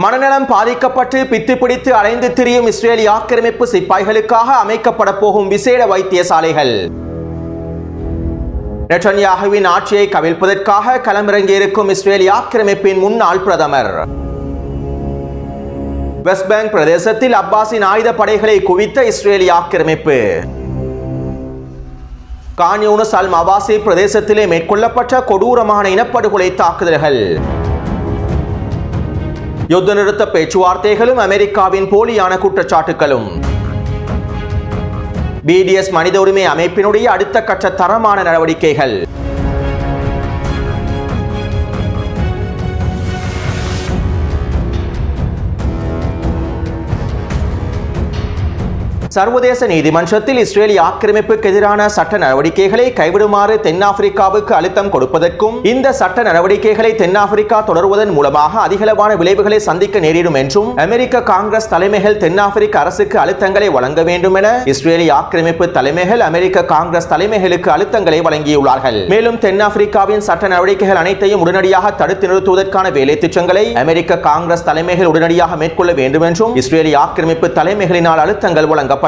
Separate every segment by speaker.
Speaker 1: மனநலம் பாதிக்கப்பட்டு பித்து பிடித்து அலைந்து திரியும் இஸ்ரேலிய ஆக்கிரமிப்பு சிப்பாய்களுக்காக அமைக்கப்பட போகும் விசேட வைத்தியசாலைகள். நெட்டன்யாகுவின் ஆட்சியை கவிழ்ப்பதற்காக களமிறங்கியிருக்கும் இஸ்ரேலிய ஆக்கிரமிப்பின் முன்னாள் பிரதமர். வெஸ்ட் பேங்க் பிரதேசத்தில் அப்பாஸின் ஆயுத படைகளை குவித்த இஸ்ரேலிய ஆக்கிரமிப்பு. கான் யூனிஸ் அல் மவாசி பிரதேசத்திலே மேற்கொள்ளப்பட்ட கொடூரமான இனப்படுகொலை தாக்குதல்கள். யுத்த நிறுத்த பேச்சுவார்த்தைகளும் அமெரிக்காவின் போலியான குற்றச்சாட்டுகளும். BDS மனித உரிமை அமைப்பினுடைய அடுத்த கட்ட தரமான நடவடிக்கைகள். சர்வதேச நீதிமன்றத்தில் இஸ்ரேலிய ஆக்கிரமிப்புக்கு எதிரான சட்ட நடவடிக்கைகளை கைவிடுமாறு தென்னாப்பிரிக்காவுக்கு அழுத்தம் கொடுப்பதற்கும் இந்த சட்ட நடவடிக்கைகளை தென்னாப்பிரிக்கா தொடருவதன் மூலமாக அதிகளவான விளைவுகளை சந்திக்க நேரிடும் என்றும் அமெரிக்க காங்கிரஸ் தலைமைகள் தென்னாப்பிரிக்க அரசுக்கு அழுத்தங்களை வழங்க வேண்டும் என இஸ்ரேலிய ஆக்கிரமிப்பு தலைமைகள் அமெரிக்க காங்கிரஸ் தலைமைகளுக்கு அழுத்தங்களை வழங்கியுள்ளார்கள். மேலும் தென்னாப்பிரிக்காவின் சட்ட நடவடிக்கைகள் அனைத்தையும் உடனடியாக தடுத்து நிறுத்துவதற்கான வேலை திட்டங்களை அமெரிக்க காங்கிரஸ் தலைமைகள் உடனடியாக மேற்கொள்ள வேண்டும் என்றும் இஸ்ரேலிய ஆக்கிரமிப்பு தலைமைகளினால் அழுத்தங்கள் வழங்க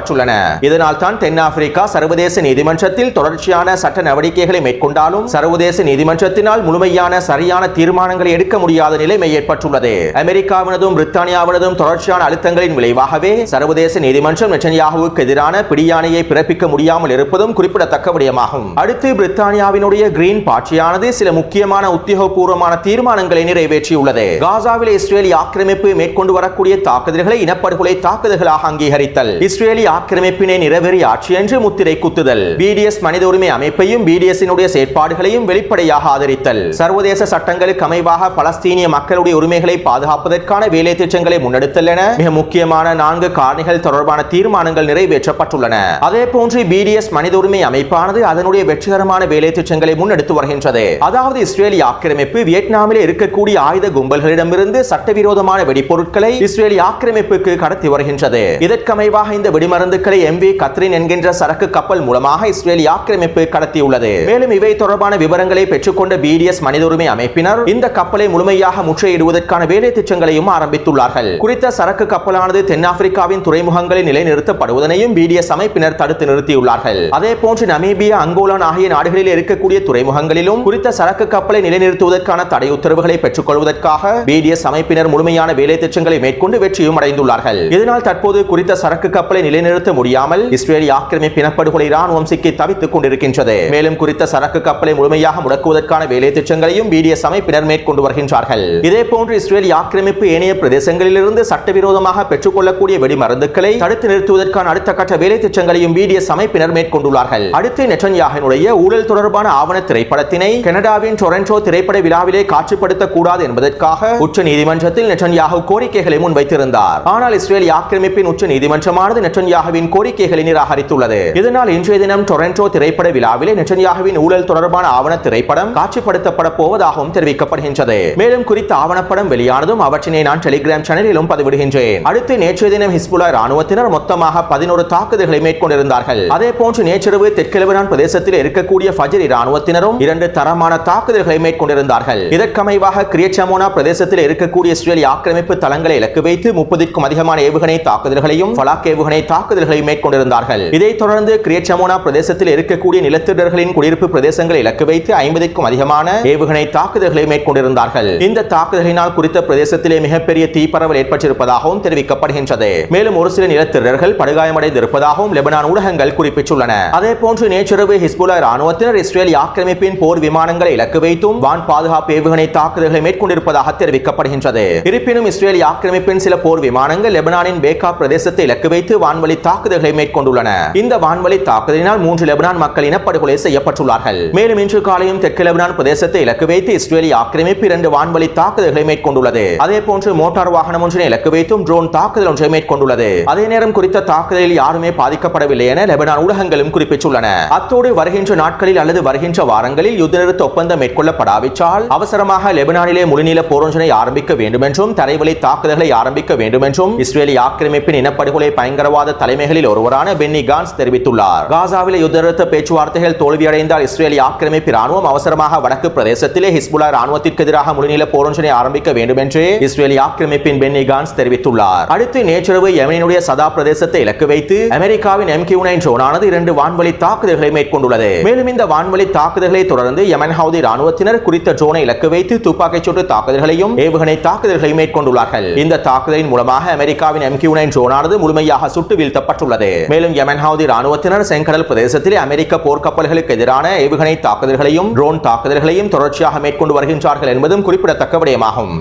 Speaker 1: இதனால் தான் தென்னாப்பிரிக்கா சர்வதேச நீதிமன்றத்தில் தொடர்ச்சியான சட்ட நடவடிக்கைகளை மேற்கொண்டாலும் சர்வதேச நீதிமன்றத்தினால் முழுமையான சரியான தீர்மானங்களை எடுக்க முடியாத நிலைமை ஏற்பட்டுள்ளது. அமெரிக்காவினதும் பிரித்தானியாவினதும் தொடர்ச்சியான அழுத்தங்களின் விளைவாகவே சர்வதேச நீதிமன்றம் நெட்டன்யாகுவுக்கு எதிரான பிடியாணையை பிறப்பிக்க முடியாமல் இருப்பதும் குறிப்பிடத்தக்க விடயமாகும். அடுத்து பிரித்தானியாவினுடைய கிரீன் பார்ட்டியானது சில முக்கியமான உத்தியோகபூர்வமான தீர்மானங்களை நிறைவேற்றியுள்ளது. காசாவில் இஸ்ரேலிய ஆக்கிரமிப்பு மேற்கொண்டு வரக்கூடிய தாக்குதல்களை இனப்படுகொலை தாக்குதல்களாக அங்கீகரித்தல், இஸ்ரேலிய ஆக்கிரமிப்பினை நிறவெறி ஆட்சி என்று முத்திரை குத்துதல், BDS மனித உரிமை அமைப்பையும் BDS செயற்பாடுகளையும் வெளிப்படையாக ஆதரித்தல், சர்வதேச சட்டங்களுக்கு அமைவாக பலஸ்தீனிய மக்களுடைய உரிமைகளை பாதுகாப்பதற்கான வேலை திட்டங்களை முன்னெடுத்தல் என மிக முக்கியமான 4 காரணிகள் தொடர்பான தீர்மானங்கள் நிறைவேற்றப்பட்டுள்ளன. அதே போன்று BDS மனித உரிமை அமைப்பானது அதனுடைய வெற்றிகரமான வேலை திட்டங்களை முன்னெடுத்து வருகின்றது. அதாவது இஸ்ரேலிய ஆக்கிரமிப்பு வியட்நாமில் இருக்கக்கூடிய ஆயுத கும்பல்களிடமிருந்து சட்டவிரோதமான வெடிப்பொருட்களை இஸ்ரேலிய ஆக்கிரமிப்புக்கு கடத்தி வருகின்றது. இதற்கமைவாக இந்த வெடிமருந்துகளை MV கத்ரின் என்கின்ற சரக்கு கப்பல் மூலமாக இஸ்ரேலிய ஆக்கிரமிப்பு கடத்தியுள்ளது. மேலும் இவை தொடர்பான விவரங்களை பெற்றுக்கொண்ட BDS மனித உரிமை அமைப்பினர் இந்த கப்பலை முழுமையாக முற்றுகையிடுவதற்கான வேலை திட்டங்களையும் ஆரம்பித்துள்ளார்கள். குறித்த சரக்கு கப்பலானது தென்னாப்பிரிக்காவின் துறைமுகங்களில் நிலைநிறுத்தப்படுவதனையும் BDS அமைப்பினர் தடுத்து நிறுத்தியுள்ளார்கள். அதே போன்று நமீபியா, அங்கோலா ஆகிய நாடுகளில் இருக்கக்கூடிய துறைமுகங்களிலும் குறித்த சரக்கு கப்பலை நிலைநிறுத்துவதற்கான தடை உத்தரவுகளை பெற்றுக் கொள்வதற்காக BDS அமைப்பினர் முழுமையான வேலை திட்டங்களை மேற்கொண்டு வெற்றியும் அடைந்துள்ளார்கள். இதனால் தற்போது குறித்த சரக்கு கப்பலை நிலைநிறுத்த முடியாமல் இஸ்ரேலிய ஆக்கிரமிப்பு இனப்படுகொலை ராணுவம் சிக்கி தவித்துக் கொண்டிருக்கின்றது. மேலும் குறித்த சரக்கு கப்பலை முழுமையாக முடக்குவதற்கான வேலை திட்டங்களையும் BDS அமைப்பினர் மேற்கொண்டு வருகின்றார்கள். இதே போன்று இஸ்ரேலிய ஆக்கிரமிப்பு ஏனைய பிரதேசங்களிலிருந்து சட்டவிரோதமாக பெற்றுக் கொள்ளக்கூடிய வெடிமருந்துகளை தடுத்து நிறுத்துவதற்கான அடுத்த கட்ட வேலை திட்டங்களையும் BDS அமைப்பினர் மேற்கொண்டுள்ளார்கள். அடுத்து நெட்டன்யாகுவினுடைய ஊழல் தொடர்பான ஆவண திரைப்படத்தினை கனடாவின் டொரண்டோ திரைப்பட விழாவிலே காட்சிப்படுத்தக் கூடாது என்பதற்காக உச்ச நீதிமன்றத்தில் நெட்டன்யாகு கோரிக்கைகளை முன்வைத்திருந்தார். ஆனால் இஸ்ரேலிய ஆக்கிரமிப்பின் உச்ச நீதிமன்றமானது நெட்டன்யாகுவின் கோரிக்கைகளை நிராகரித்துள்ளது. இதனால் இன்றைய தினம் டொரண்டோ திரைப்பட விழாவிலே நெட்டன்யாகுவின் ஊழல் தொடர்பான ஆவண திரைப்படம் காட்சிப்படுத்தப்பட போவதாகவும் தெரிவிக்கப்படுகின்றது. மேலும் குறித்த ஆவணப்படம் வெளியானதும் அவற்றினை நான் டெலிகிராம் சேனலிலும் பதிவிடுகின்றேன். அடுத்து நேற்றைய தினம் ஹிஸ்புல்லா ராணுவத்தினர் மொத்தமாக 11 தாக்குதல்களை மேற்கொண்டிருந்தார்கள். அதே போன்று நேற்றிரவு தெற்கு லெபனான் பிரதேசத்தில் இருக்கக்கூடிய ஃபஜ்ர் ராணுவத்தினரும் 2 தரமான தாக்குதல்களை மேற்கொண்டிருந்தார்கள். இதற்கமைவாக கிரியட் ஷமோனா பிரதேசத்தில் இருக்கக்கூடிய இஸ்ரேலிய ஆக்கிரமிப்பு தளங்களை இலக்கு வைத்து 30க்கும் அதிகமான ஏவுகணை தாக்குதல்களையும் ஃபலாக் ஏவுகணை தாக்குதல்களை மேற்கொண்டிருந்தார்கள். இதைத் தொடர்ந்து கிரியட் ஷமோனா பிரதேசத்தில் இருக்கக்கூடிய நிலத்திடர்களின் குடியிருப்பு பிரதேசங்களை இலக்கு வைத்து 50க்கும் அதிகமான ஏவுகணை தாக்குதல்களை மேற்கொண்டிருந்தார்கள். இந்த தாக்குதலினால் குறித்த பிரதேசத்திலே மிகப்பெரிய தீப்பரவல் ஏற்பட்டிருப்பதாகவும் தெரிவிக்கப்படுகின்றது. மேலும் ஒரு சில நிலத்திடர்கள் படுகாயமடைந்திருப்பதாகவும் லெபனான் ஊடகங்கள் குறிப்பிட்டுள்ளன. அதே போன்று நேற்றிரவு ஹிஸ்புல்லா ராணுவத்தினர் இஸ்ரேலிய ஆக்கிரமிப்பின் போர் விமானங்களை இலக்கு வைத்தும் வான் பாதுகாப்பு ஏவுகணை தாக்குதல்களை மேற்கொண்டிருப்பதாக தெரிவிக்கப்படுகின்றது. இருப்பினும் இஸ்ரேலிய ஆக்கிரமிப்பின் சில போர் விமானங்கள் லெபனானின் பேக்கா பிரதேசத்தை இலக்கு வைத்து வான்வழி தாக்குதல்களை மேற்கொண்டுள்ளன. இந்த வான்வழி தாக்குதலினால் 3 லெபனான் மக்கள் இனப்படுகொலை செய்யப்பட்டுள்ளார்கள். மேலும் இன்று காலையும் தெற்கு லெபனான் பிரதேசத்தை இலக்கு வைத்து இஸ்ரேலிய ஆக்கிரமிப்பு 2 வான்வழி தாக்குதல்களை மேற்கொண்டுள்ளது. அதே போன்று மோட்டார் வாகனம் ஒன்றினை இலக்கு வைத்தும் ட்ரோன் தாக்குதல் ஒன்றை மேற்கொண்டுள்ளது. அதே நேரம் குறித்த தாக்குதலில் யாருமே பாதிக்கப்படவில்லை என லெபனான் ஊடகங்களும் குறிப்பிட்டுள்ளன. அத்தோடு வருகின்ற நாட்களில் அல்லது வருகின்ற வாரங்களில் யுத்த நிறுத்த ஒப்பந்தம் மேற்கொள்ளப்படாவிட்டால் அவசரமாக லெபனானிலே முழுநீள போர் ஒன்றினை ஆரம்பிக்க வேண்டும் என்றும் தரைவழி தாக்குதல்களை ஆரம்பிக்க வேண்டும் என்றும் இஸ்ரேலிய ஆக்கிரமிப்பின் இனப்படுகொலை பயங்கரவாத தலைமைகளில் ஒருவரான பென்னி கான்ஸ் தெரிவித்துள்ளார். காசாவில் யுத்த நிறுத்த பேச்சுவார்த்தைகள் தோல்வியடைந்தால் இஸ்ரேலிய ஆக்கிரமிப்பு ராணுவம் அவசரமாக வடக்கு பிரதேசத்திலே ஹிஸ்புல்லா ராணுவத்திற்கு எதிராக முழுநீள போரொன்றினை ஆரம்பிக்க வேண்டும் என்று இஸ்ரேலிய ஆக்கிரமிப்பின் பென்னி கான்ஸ் தெரிவித்துள்ளார். அடுத்து நேற்றிரவு யெமனினுடைய சதா பிரதேசத்தை இலக்கு வைத்து அமெரிக்காவின் MQ-9 ட்ரோனானது 2 வான்வழி தாக்குதல்களை மேற்கொண்டுள்ளது. மேலும் இந்த வான்வழி தாக்குதல்களை தொடர்ந்து யமன் ஹவுதி ராணுவத்தினர் குறித்த ட்ரோனை இலக்கு வைத்து துப்பாக்கிச் சூட்டு தாக்குதல்களையும் ஏவுகணை தாக்குதல்களையும் மேற்கொண்டுள்ளார்கள். இந்த தாக்குதலின் மூலமாக அமெரிக்காவின் MQ-9 ட்ரோனானது முழுமையாக சுட்டு வீழ்த்தப்பட்டுள்ளது. மேலும் யமன் ஹவுதி ராணுவத்தினர் செங்கடல் பிரதேசத்தில் அமெரிக்க போர்க்கப்பல்களுக்கு எதிரான ஏவுகணை தாக்குதல்களையும் ட்ரோன் தாக்குதல்களையும் தொடர்ச்சியாக மேற்கொண்டு வருகின்றார்கள் என்பதும் குறிப்பிடத்தக்க விடயமாகும்.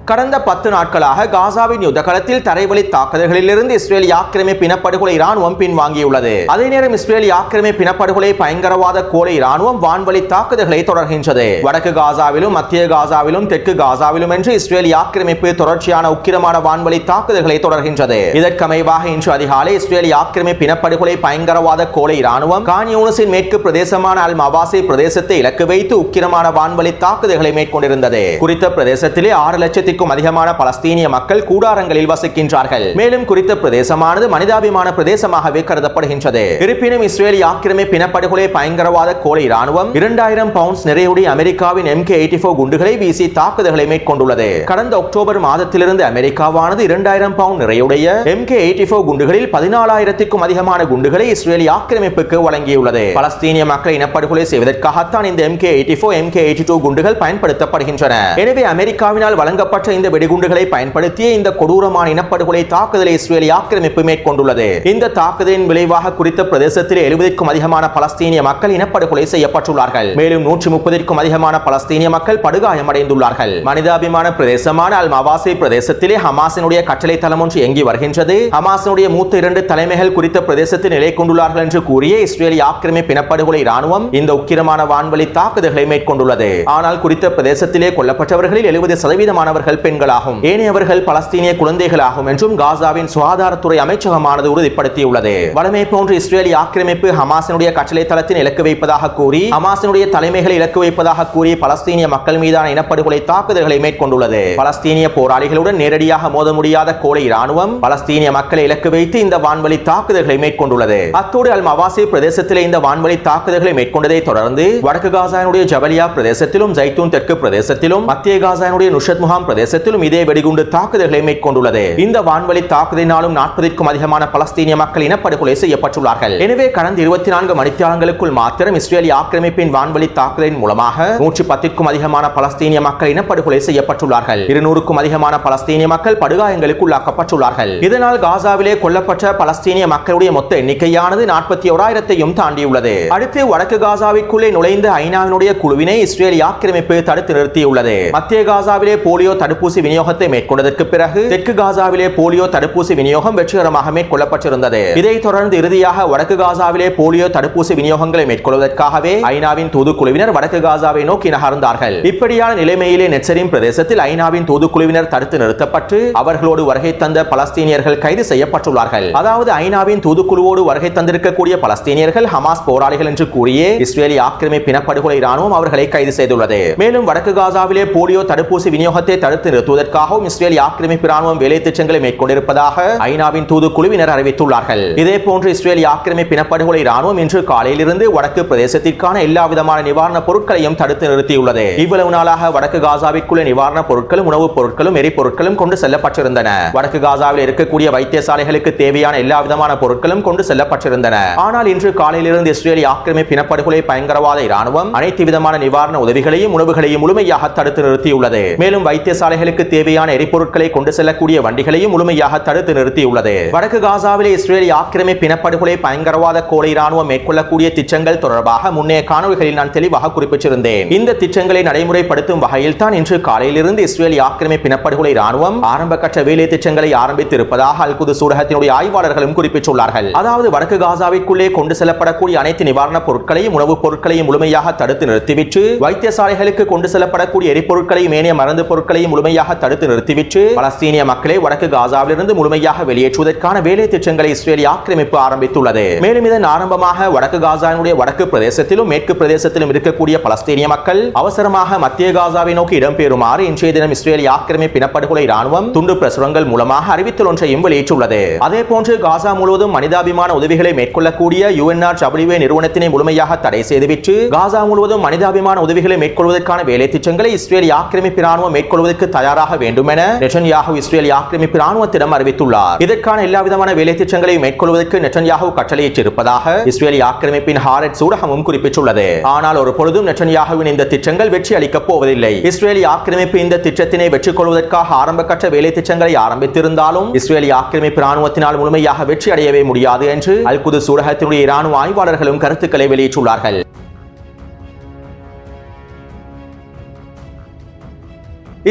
Speaker 1: கடந்த 10 நாட்களாக காசாவின் யுத்தகளத்தில் தரைவழி தாக்குதல்களிலிருந்து இஸ்ரேலிய ஆக்கிரமிப்பு இனப்படுகொலை ராணுவம் பின்வாங்கியுள்ளது. அதே நேரம் இஸ்ரேலிய ஆக்கிரமிப்பு இனப்படுகொலை பயங்கரவாத கோலை ராணுவம் வான்வழி தாக்குதல்களை தொடர்கின்றது. வடக்கு காசாவிலும் மத்திய காசாவிலும் தெற்கு காசாவிலும் என்று இஸ்ரேலிய ஆக்கிரமிப்பு தொடர்ச்சியான உக்கிரமான வான்வழி தாக்குதல்களை தொடர்கின்றது. இதற்கமைவாக இன்று அதிகாலை இஸ்ரேலிய ஆக்கிரமிப்பு இனப்படுகொலை பயங்கரவாத கோலை ராணுவம் கான் யூனிஸின் மேற்கு பிரதேசமான அல் மவாசி பிரதேசத்தை இலக்கு வைத்து உக்கிரமான வான்வழி தாக்குதல்களை மேற்கொண்டிருந்தது. குறித்த பிரதேசத்திலே 6 லட்சத்திற்கும் அதிகமான பலஸ்தீனிய மக்கள் கூடாரங்களில் வசிக்கின்றார்கள். மேலும் குறித்த பிரதேசமானது மனிதாபிமான பிரதேசமாகவே கருதப்படுகின்றது. இருப்பினும் இஸ்ரேலிய ஆக்கிரமிப்பு இனப்படுகொலை பயங்கரவாத கோலை ராணுவம் 2000 பவுண்ட்ஸ் நிறையுடைய அமெரிக்காவின் MK-84 குண்டுகளை வீசி தாக்குதல்களை மேற்கொண்டுள்ளது. கடந்த அக்டோபர் மாதத்திலிருந்து அமெரிக்காவானது 2000 பவுண்ட் நிறையுடைய MK-84 குண்டுகளில் 14,000க்கும் அதிகமான குண்டுகளை இஸ்ரேலிய ஆக்கிரமிப்புக்கு வழங்கியுள்ளது. பலஸ்தீனிய மக்களை இனப்படுகொலை செய்வதற்காகத்தான் இந்த MK-84 MK-82 குண்டுகள் பயன்படுத்தப்படுகின்றன. எனவே அமெரிக்காவினால் வழங்கப்பட்ட இந்த வெடிகுண்டுகளை பயன்படுத்திய இந்த கொடூரமான இனப்படுகொலை தாக்குதலை இஸ்ரேலிய ஆக்கிரமிப்பு மேற்கொண்டுள்ளது. இந்த தாக்குதலின் விளைவாக குறித்த பிரதேசத்தில் 70க்கும் அதிகமான பலஸ்தீனிய மக்கள் இனப்படுகொலை செய்யப்பட்டுள்ளார்கள். மேலும் 130க்கும் அதிகமான பலஸ்தீனிய மக்கள் படுகாயமடைந்துள்ளார்கள். மனிதாபிமான பிரதேசமான அல் மவாசி பிரதேசத்திலே ஹமாஸினுடைய கட்டளை தளம் ஒன்று இயங்கி வருகின்றது. ஹமாஸினுடைய மூத்த 2 தலைமைகள் குறித்த பிரதேசத்தில் நிலை கொண்டுள்ளார்கள் என்று கூறிய இஸ்ரேலிய ஆக்கிரமிப்பு இனப்படுகொலை ராணுவம் இந்த உக்கிரமான வான்வழி தாக்குதல்களை மேற்கொண்டுள்ளது. ஆனால் குறித்த பிரதேசத்திலே கொல்லப்பட்டவர்களில் 70% பெண்களாகும். ஏனையவர்கள் பலஸ்தீனிய குழந்தைகளாகும் என்றும் காசாவின் சுகாதாரத்துறை அமைச்சகமானது உறுதிப்படுத்தியுள்ளது. வழமை போன்று இஸ்ரேலிய ஆக்கிரமிப்பு ஹமாஸினுடைய கட்டளை தளத்தின் இலக்கு வைப்பதாக கூறி ஹமாஸினுடைய தலைமைகளை இலக்கு வைப்பதாக கூறி பலஸ்தீனிய மக்கள் மீதான இனப்படுகொலை தாக்குதல்களை மேற்கொண்டுள்ளது. பலஸ்தீனிய போராளிகளுடன் நேரடியாக மோத முடியாத கோலை ராணுவம் பலஸ்தீனிய மக்களை இலக்கு வைத்து இந்த வான்வழி தாக்குதல்களை மேற்கொண்டுள்ளது. அத்தோடு அல் மவாசி பிரதேசத்தில் இந்த வான்வழி தாக்குதல்களை மேற்கொண்டதை தொடர்ந்து வடக்கு காசாவினுடைய ஜபலியா பிரதேசத்திலும் ஜைத்தூன் தெற்கு பிரதேசத்திலும் மத்திய காசாவினுடைய நுஷத் முகாம் பிரதேசத்திலும் இதே வெடிகுண்டு தாக்குதல்களை மேற்கொண்டுள்ளது. இந்த வான்வழி தாக்குதலினாலும் 40க்கும் அதிகமான பலஸ்தீனிய மக்கள் இனப்படுகொலை செய்யப்பட்டுள்ளார்கள். எனவே கடந்த 24 மணித்தியாலங்களுக்குள் மாத்திரம் இஸ்ரேலிய ஆக்கிரமிப்பின் வான்வழி தாக்குதலின் மூலமாக 110க்கும் அதிகமான பலஸ்தீனிய மக்கள் இனப்படுகொலை செய்யப்பட்டுள்ளார்கள். 200க்கும் அதிகமான பலஸ்தீனிய மக்கள் படுகாயங்களுக்கு உள்ளாக்கப்பட்டுள்ளார்கள். இதனால் காசாவிலே கொல்லப்பட்ட பலஸ்தீனிய மக்களுடைய மொத்த எண்ணிக்கையானது 41,000ஐயும் தாண்டியுள்ளது. அடுத்து வடக்கு காசாவிற்குள்ளே நுழைந்த ஐநாவினுடைய குழுவினை இஸ்ரேலிய ஆக்கிரமிப்பு தடுத்து நிறுத்தியுள்ளது. மத்திய காசாவிலே போலியோ தடுப்பூசி விநியோகத்தை மேற்கொண்டதற்கு பிறகு தெற்கு காசாவிலே போலியோ தடுப்பூசி விநியோகம் வெற்றிகரமாக மேற்கொள்ளப்பட்டிருந்தது. இதைத் தொடர்ந்து இறுதியாக வடக்கு காசாவிலே போலியோ தடுப்பூசி விநியோகங்களை மேற்கொள்வதற்காகவே ஐநாவின் தூதுக்குழுவினர் வடக்கு காசாவை நோக்கி நகர்ந்தார்கள். இப்படியான நிலைமையிலே நெட்சரின் பிரதேசத்தில் ஐநாவின் தூதுக்குழுவினர் தடுத்து நிறுத்தப்பட்டு அவர்களோடு வருகை தந்த பலஸ்தீனியர்கள் கைது செய்யப்பட்டுள்ளார்கள். அதாவது ஐநாவின் தூதுக்குழுவோடு வருகை தந்திருக்கக்கூடிய பலஸ்தீனியர்கள் ஹமாஸ் போராளிகள் என்று கூறியே இஸ்ரேலிய ஆக்கிரமிப்பு இனப்படுகொலை ராணுவம் அவர்களை கைது செய்துள்ளது. மேலும் வடக்கு காசாவிலே போலியோ தடுப்பூசி விநியோகத்தை தடுத்து நிறுத்துவதற்காகவும் இஸ்ரேலிய ஆக்கிரமிப்பு ராணுவம் வேலை திட்டங்களை மேற்கொண்டிருப்பதாக ஐநாவின் தூதுக்குழுவினர் அறிவித்துள்ளார்கள். இதே போன்று இஸ்ரேலிய ஆக்கிரமிப்பு இனப்படுகொலை ராணுவம் இன்று காலையிலிருந்து வடக்கு பிரதேசத்திற்கான எல்லா விதமான நிவாரணப் பொருட்களையும் தடுத்து நிறுத்தியுள்ளது. இவ்வளவு நாளாக வடக்கு காசாவிற்குள்ள நிவாரணப் பொருட்களும் உணவுப் பொருட்களும் எரிபொருட்களும் கொண்டு செல்லப்பட்டிருந்தன. வடக்கு காசாவில் இருக்கக்கூடிய வைத்தியசாலைகளுக்கு தேவையான எல்லா விதமான பொருட்களும் கொண்டு செல்லப்பட்டிருந்தன. ஆனால் இன்று காலையிலிருந்து இஸ்ரேலிய ஆக்கிரமிப்பு இனப்படுகொலை பயங்கரவாத ராணுவம் அனைத்து விதமான நிவாரண உதவிகளையும் உணவுகளையும் முழுமையாக தடுத்து நிறுத்தியுள்ளது. மேலும் வைத்தியசாலைகளுக்கு தேவையான எரிபொருட்களை கொண்டு செல்லக்கூடிய வண்டிகளையும் முழுமையாக தடுத்து நிறுத்தியுள்ளது. வடக்கு காசாவிலே இஸ்ரேலிய ஆக்கிரமிப்பு இனப்படுகொலை பயங்கரவாத கோலை ராணுவம் மேற்கொள்ளக்கூடிய திட்டங்கள் தொடர்பாக முன்னைய காணொலிகளில் நான் தெளிவாக குறிப்பிட்டிருந்தேன். இந்த திட்டங்களை நடைமுறைப்படுத்தும் வகையில் தான் இன்று காலையிலிருந்து இஸ்ரேலிய ஆக்கிரமிப்பு இனப்படுகொலை ராணுவம் ஆரம்ப கட்ட வேலை திட்டங்களை ஆரம்பித்து இருப்பதாக அல் குத்ஸ் ஊடகத்தினுடைய ஆய்வாளர்களும் குறிப்பிட்டுள்ளார்கள். அதாவது வடக்கு காசாவிற்குள்ளே கொண்டு செல்லப்படக்கூடிய அனைத்து நிவாரணப் பொருட்களையும் உணவுப் பொருட்களையும் முழுமையாக தடுத்து நிறுத்திவிட்டு வைத்தியசாலைகளுக்கு கொண்டு செல்லப்படக்கூடிய எரிபொருட்களையும் ஏனைய மருந்து பொருட்களையும் முழுமையாக தடுத்து நிறுத்திவிட்டு பலஸ்தீனிய மக்களை வடக்கு காசாவிலிருந்து முழுமையாக வெளியேற்றுவதற்கான வேலை திட்டங்களை இஸ்ரேல் ஆக்கிரமிப்பு ஆரம்பித்துள்ளது. மேலும் இதன் ஆரம்பமாக வடக்கு காசாவினுடைய வடக்கு பிரதேசத்திலும் மேற்கு பிரதேசத்திலும் இருக்கக்கூடிய பலஸ்தீனிய மக்கள் அவசரமாக மத்திய காசாவை நோக்கி இடம்பெறுமாறு இன்றைய தினம் இஸ்ரேல் ஆக்கிரமிப்பு இனப்படுகொலை ராணுவம் துண்டு பிரசுரங்கள் மூலமாக அறிவித்தல் ஒன்றையும் வெளியிட்டுள்ளது. அதேபோன்று காசா முழுவதும் மனிதாபிமான உதவிகளை மேற்கொள்ளக்கூடிய UNRWA நிறுவனத்தினை முழுமையாக தடை செய்துவிட்டு காசா முழுவதும் மனிதாபிமான உதவிகளை மேற்கொள்வதற்கான வேலை திட்டங்களை இஸ்ரேல் ஆக்கிரமிப்பு ராணுவம் மேற்கொள்வதற்கு தயாராக வேண்டும் என நெட்டன்யாஹு இஸ்ரேல் ஆக்கிரமிப்பு ராணுவத்திடம் அறிவித்துள்ளார். இதற்கான எல்லாவிதமான வேலை திட்டங்களையும் மேற்கொள்வதற்கு நெட்டன்யாஹு கட்டளையிட்டிருப்பதாக இஸ்ரேல் ஆக்கிரமிப்பின் ஹாரெட்ஸ் ஊடகமும் குறிப்பிட்டுள்ளது. ஆனால் ஒரு பொழுதும் நெட்டன்யாஹுவின் இந்த திட்டங்கள் வெற்றி அளிக்கப் போவதில்லை. இஸ்ரேல் ஆக்கிரமிப்பு இந்த திட்டத்தினை வெற்றி கொள்வதற்காக ஆரம்ப கட்ட வேலை திட்டங்களை ஆரம்பித்திருந்தாலும் இஸ்ரேல் ஆக்கிரமிப்பு ராணுவத்தினால் முழுமையாக வெற்றி அடையவே முடியாது என்று அல் குதுஸ் ஊடகத்தினுடைய இராணுவ ஆய்வாளர்களும் கருத்துக்களை வெளியிட்டுள்ளார்கள்.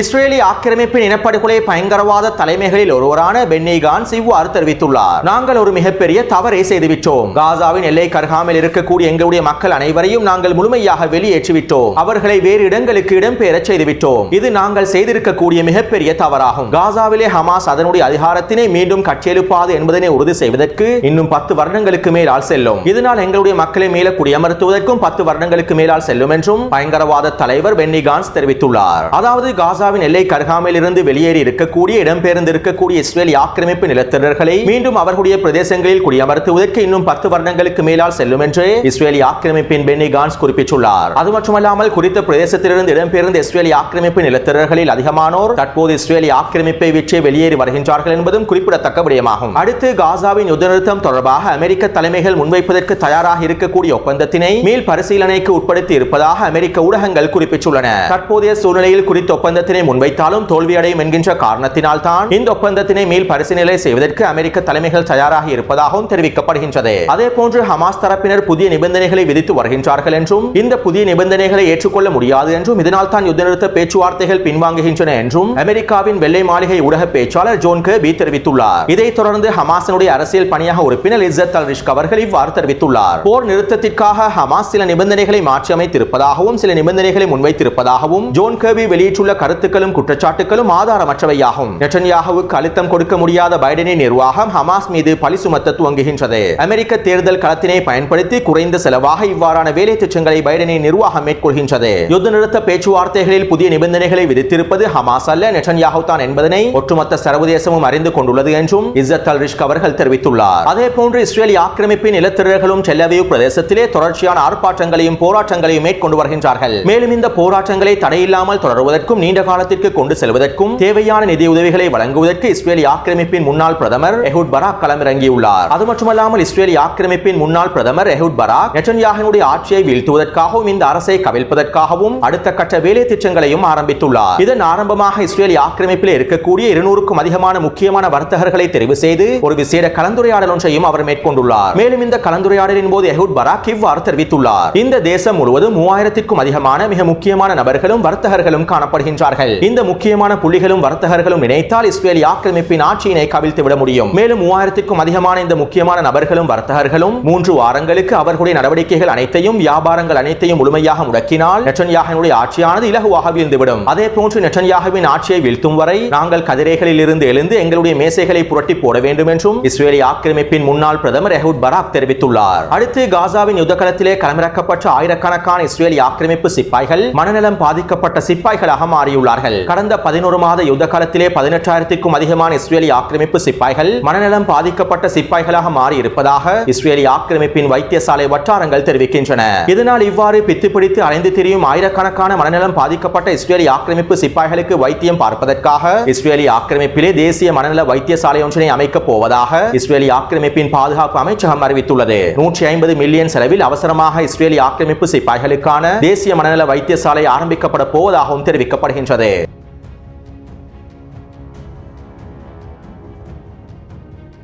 Speaker 1: இஸ்ரேலிய ஆக்கிரமிப்பின் இனப்படுகொலை பயங்கரவாத தலைமைகளில் ஒருவரான பென்னி கான்ஸ் இவ்வாறு தெரிவித்துள்ளார். நாங்கள் ஒரு மிகப்பெரிய தவறை செய்துவிட்டோம். காசாவின் எல்லை கருகாமல் இருக்கக்கூடிய எங்களுடைய மக்கள் அனைவரையும் நாங்கள் முழுமையாக வெளியேற்றிவிட்டோம். அவர்களை வேறு இடங்களுக்கு இடம்பெயரச் செய்துவிட்டோம். இது நாங்கள் செய்திருக்கக்கூடிய மிகப்பெரிய தவறாகும். காசாவிலே ஹமாஸ் அதனுடைய அதிகாரத்தினை மீண்டும் கட்டியெழுப்பாது என்பதனை உறுதி செய்வதற்கு இன்னும் 10 வருடங்களுக்கு மேலால் செல்லும். இதனால் எங்களுடைய மக்களை மேல குடியமர்த்துவதற்கும் 10 வருடங்களுக்கு மேலால் செல்லும் என்றும் பயங்கரவாத தலைவர் பென்னி கான்ஸ் தெரிவித்துள்ளார். அதாவது காசாவின் எல்லை கருகாமையில் இருந்து வெளியேறி இருக்கக்கூடிய இடம்பெயர்ந்து இருக்கக்கூடிய இஸ்ரேல் ஆக்கிரமிப்பு நிலத்தினர்களை மீண்டும் அவர்களுடைய பிரதேசங்களில் குடியமர்த்துவதற்கு இன்னும் 10 வருடங்களுக்கு மேலால் செல்லும் என்று இஸ்ரேல் ஆக்கிரமிப்பின் பென்னி கான்ஸ் குறிப்பிட்டுள்ளார். அது மட்டுமல்லாமல் குறித்த பிரதேசத்திலிருந்து இடம்பெயர்ந்த இஸ்ரேல் ஆக்கிரமிப்பு நிலத்தினர்களில் அதிகமானோர் தற்போது இஸ்ரேல் ஆக்கிரமிப்பை விட்டு வெளியேறி வருகின்றார்கள் என்பதும் குறிப்பிடத்தக்க விடயமாகும். அடுத்து காசாவின் யுத்த நிறுத்தம் தொடர்பாக அமெரிக்க தலைமைகள் முன்வைப்பதற்கு தயாராக இருக்கக்கூடிய ஒப்பந்தத்தினை மீள் பரிசீலனைக்கு உட்படுத்தி இருப்பதாக அமெரிக்க ஊடகங்கள் குறிப்பிட்டுள்ளன. தற்போதைய சூழ்நிலையில் குறித்த ஒப்பந்தத்தினை முன்வைத்தாலும் தோல்வியடையும் என்கின்ற காரணத்தினால் தான் இந்த ஒப்பந்தத்தினை மீள் பரிசீலனை செய்வதற்கு அமெரிக்க தலைமைகள் தயாராக இருப்பதாகவும் தெரிவிக்கப்படுகின்றது. அதே போன்று ஹமாஸ் தரப்பினர் புதிய நிபந்தனைகளை விதித்து வருகின்றார்கள் என்றும் இந்த புதிய நிபந்தனைகளை ஏற்றுக்கொள்ள முடியாது என்றும் இதனால் தான் யுத்த நிறுத்த பேச்சுவார்த்தைகள் பின்வாங்குகின்றன என்றும் அமெரிக்காவின் வெள்ளை மாளிகை ஊடக பேச்சாளர் ஜோன் கர்பி தெரிவித்துள்ளார். இதைத் தொடர்ந்து ஹமாஸினுடைய அரசியல் பணியாக உறுப்பினர் இஸ்ஸத் அல்-ரிஷ்க் அவர்கள் இவ்வாறு தெரிவித்துள்ளார். போர் நிறுத்தத்திற்காக ஹமாஸ் சில நிபந்தனைகளை மாற்றி அமைத்திருப்பதாகவும் சில நிபந்தனைகளை முன்வைத்திருப்பதாகவும் ஜோன் கர்பி வெளியிட்டுள்ள கருத்துக்களும் குற்றச்சாட்டுகளும் ஆதாரமற்றவையாகும். நெட்டன்யாஹுவுக்கு அழுத்தம் கொடுக்க முடியாத பைடனின் நிர்வாகம் ஹமாஸ் மீது பழி சுமத்த துவங்குகின்றது. அமெரிக்க தேர்தல் களத்தினை பயன்படுத்தி குறைந்த செலவாக இவ்வாறான வேலை திட்டங்களை பைடனின் நிர்வாகம் மேற்கொள்கின்றது. யுத்த நிறுத்த பேச்சுவார்த்தைகளில் புதிய நிபந்தனைகளை விதித்திருப்பது ஹமாஸ் அல்ல, நெட்டன்யாஹு தான் என்பதனை ஒட்டுமொத்த சர்வதேசமும் அறிந்து கொண்டுள்ளது என்றும் இஸ்ஸத் அல்-ரிஷ்க் அவர்கள் தெரிவித்துள்ளார். அதே போன்று இஸ்ரேல் ஆக்கிரமிப்பின் நிலத்தினர்களும் டெல் அவீவ் பிரதேசத்திலே தொடர்ச்சியான ஆர்ப்பாட்டங்களையும் போராட்டங்களையும் மேற்கொண்டு வருகின்றார்கள். மேலும் இந்த போராட்டங்களை தடையில்லாமல் தொடருவதற்கும் நீண்ட காலத்திற்கு கொண்டு செல்வதற்கும் தேவையான நிதி உதவிகளை வழங்குவதற்கு இஸ்ரேல் ஆக்கிரமிப்பின் முன்னாள் பிரதமர் எஹூட் பராக் களமிறங்கியுள்ளார். அது மட்டுமல்லாமல் இஸ்ரேல் ஆக்கிரமிப்பின் முன்னாள் பிரதமர் எஹூட் பராக் நெட்டன்யாஹுவினுடைய ஆட்சியை வீழ்த்துவதற்காகவும் இந்த அரசை கவிழ்ப்பதற்காகவும் அடுத்த கட்ட வேலை திட்டங்களையும் ஆரம்பித்துள்ளார். இதன் ஆரம்பமாக இஸ்ரேல் ஆக்கிரமிப்பில் இருக்கக்கூடிய 200க்கும் அதிகமான முக்கியமான வர்த்தகர்களை தெரிவு செய்து ஒரு விசேட கலந்துரையாடல் ஒன்றையும் அவர் மேற்கொண்டுள்ளார். மேலும் இந்த கலந்துரையாடலின் போது எஹூட் பராக் இவ்வாறு தெரிவித்துள்ளார். இந்த தேசம் முழுவதும் 3000க்கும் அதிகமான மிக முக்கியமான நபர்களும் வர்த்தகர்களும் காணப்படுகின்றார்கள். இந்த முக்கியமான புள்ளிகளும் வர்த்தகர்களும் நினைத்தால் இஸ்ரேல் ஆக்கிரமிப்பின் ஆட்சியினை கவிழ்த்து விட முடியும். மேலும் 3000க்கும் அதிகமான இந்த முக்கியமான நபர்களும் வர்த்தகர்களும் 3 வாரங்களுக்கு அவர்களுடைய நடவடிக்கைகள் அனைத்தையும் வியாபாரங்கள் அனைத்தையும் முழுமையாக முடக்கினால் நெட்டன்யாஹுவினுடைய ஆட்சியானது இலகுவாக வீழ்ந்துவிடும். அதே போன்று நெட்டன்யாஹுவின் ஆட்சியை வீழ்த்தும் வரை நாங்கள் கதிரைகளில் இருந்து எழுந்து எங்களுடைய மேசைகளை புரட்டி போட வேண்டும் என்றும் இஸ்ரேல் ஆக்கிரமிப்பின் முன்னாள் பிரதமர் எஹூட் பராக் தெரிவித்துள்ளார். அடுத்து காசாவின் யுத்தகளத்திலே களமிறக்கப்பட்ட ஆயிரக்கணக்கான இஸ்ரேல் ஆக்கிரமிப்பு சிப்பாய்கள் மனநலம் பாதிக்கப்பட்ட சிப்பாய்களாக மாறியுள்ளார்கள். கடந்த 11 மாத யுத்த காலத்திலே 18,000க்கும் அதிகமான இஸ்ரேலி ஆக்கிரமிப்பு சிப்பாய்கள் மனநலம் பாதிக்கப்பட்ட சிப்பாய்களாக மாறி இருப்பதாக இஸ்ரேலி ஆக்கிரமிப்பின் வைத்தியசாலை வட்டாரங்கள் தெரிவிக்கின்றன. இதனால் இவ்வாறு பித்து பிடித்து அலைந்து திரியும் ஆயிரக்கணக்கான மனநலம் பாதிக்கப்பட்ட இஸ்ரேலி ஆக்கிரமிப்பு சிப்பாய்களுக்கு வைத்தியம் பார்ப்பதற்காக இஸ்ரேலி ஆக்கிரமிப்பிலே தேசிய மனநல வைத்தியசாலை ஒன்றினை அமைக்கப் போவதாக இஸ்ரேலி ஆக்கிரமிப்பின் பாதுகாப்பு அமைச்சகம் அறிவித்துள்ளது. 150 மில்லியன் செலவில் அவசரமாக இஸ்ரேலி ஆக்கிரமிப்பு சிப்பாய்களுக்கான தேசிய மனநல வைத்தியசாலை ஆரம்பிக்கப்பட போவதாகவும் தெரிவிக்கப்படுகின்றது.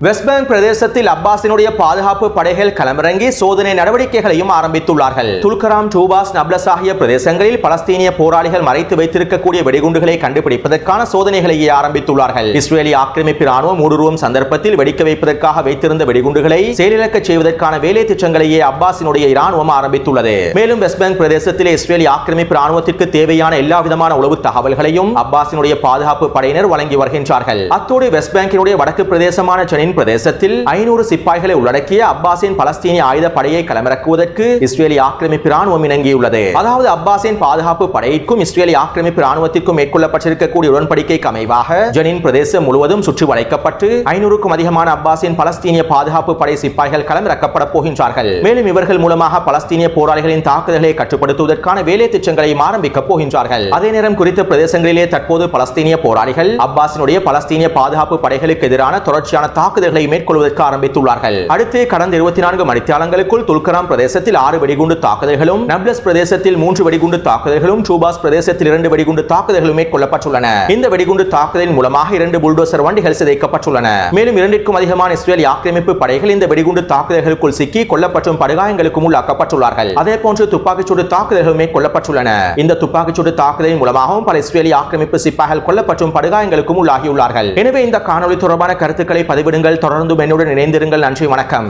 Speaker 1: வெஸ்ட் பேங்க் பிரதேசத்தில் அப்பாஸினுடைய பாதுகாப்பு படைகள் களமிறங்கி சோதனை நடவடிக்கைகளையும் ஆரம்பித்துள்ளார்கள். துல்கராம், டூபாஸ், நப்லஸ் ஆகிய பிரதேசங்களில் பலஸ்தீனிய போராளிகள் மறைத்து வைத்திருக்கக்கூடிய வெடிகுண்டுகளை கண்டுபிடிப்பதற்கான சோதனைகளையே ஆரம்பித்துள்ளார்கள். இஸ்ரேலிய ஆக்கிரமிப்பு ராணுவம் ஊடுருவும் சந்தர்ப்பத்தில் வெடிக்க வைப்பதற்காக வைத்திருந்த வெடிகுண்டுகளை செயலிழக்க செய்வதற்கான வேலை திட்டங்களையே அப்பாஸினுடைய ராணுவம் ஆரம்பித்துள்ளது. மேலும் வெஸ்ட் பேங்க் பிரதேசத்திலே இஸ்ரேலிய ஆக்கிரமிப்பு ராணுவத்திற்கு தேவையான எல்லா விதமான உளவு தகவல்களையும் அப்பாஸினுடைய பாதுகாப்பு படையினர் வழங்கி வருகின்றார்கள். அத்தோடு வெஸ்ட் பேங்கினுடைய வடக்கு பிரதேசமான ஜெனின் பிரதேசத்தில் 500 சிப்பாய்களை உள்ளடக்கிய அப்பாஸின் பலஸ்தீனிய ஆயுத படையை களமிறக்குவதற்கு இஸ்ரேலிய ஆக்கிரமிப்பு ராணுவம் இணங்கியுள்ளது. அதாவது அப்பாஸின் பாதுகாப்பு படைக்கும் இஸ்ரேலிய ஆக்கிரமிப்பு ராணுவத்திற்கும் மேற்கொள்ளப்பட்டிருக்கக்கூடிய உடன்படிக்கைக்கு அமைவாக ஜெனின் பிரதேசம் முழுவதும் சுற்றி வளைக்கப்பட்டு 500க்கும் அதிகமான அப்பாஸின் பலஸ்தீனிய பாதுகாப்பு படை சிப்பாய்கள் களமிறக்கப்பட போகின்றார்கள். மேலும் இவர்கள் மூலமாக பலஸ்தீனிய போராளிகளின் தாக்குதல்களை கட்டுப்படுத்துவதற்கான வேலை திட்டங்களையும் ஆரம்பிக்க போகின்றார்கள். அதே நேரம் குறித்த பிரதேசங்களிலே தற்போது பலஸ்தீனிய போராளிகள் அப்பாஸினுடைய பலஸ்தீனிய பாதுகாப்பு படைகளுக்கு எதிரான தொடர்ச்சியான தாக்குதல்களை மேற்கொள்வதற்கு ஆரம்பித்துள்ளார்கள். அடுத்து கடந்த 24 மணித்தியாலங்களுக்குள் துல்கராம் பிரதேசத்தில் 6 வெடிகுண்டு தாக்குதல்களும், நப்லஸ் பிரதேசத்தில் 3 வெடிகுண்டு தாக்குதல்களும், டூபாஸ் பிரதேசத்தில் 2 வெடிகுண்டு தாக்குதல்களும் மேற்கொள்ளப்பட்டுள்ளன. இந்த வெடிகுண்டு தாக்குதலின் மூலமாக 2 புல்டோசர் வண்டிகள் சிதைக்கப்பட்டுள்ளன. மேலும் 2க்கும் அதிகமான இஸ்ரேலிய ஆக்கிரமிப்பு படைகள் இந்த வெடிகுண்டு தாக்குதல்களுக்குள் சிக்கி கொல்லப்பட்டும் படுகாயங்களுக்கும் உள்ளாக்கப்பட்டுள்ளார்கள். அதே போன்று துப்பாக்கிச்சூடு தாக்குதல்கள் மேற்கொள்ளப்பட்டுள்ளன. இந்த துப்பாக்கிச்சூடு தாக்குதலின் மூலமாகவும் பல இஸ்ரேலிய ஆக்கிரமிப்பு சிப்பாய்கள் கொல்லப்பட்டும் படுகாயங்களுக்கும் உள்ளாகியுள்ளார்கள். எனவே இந்த காணொலி தொடர்பான கருத்துக்களை பதிவிடுங்கள். தொடர்ந்து என்னுடன் இணைந்திருங்கள். நன்றி, வணக்கம்.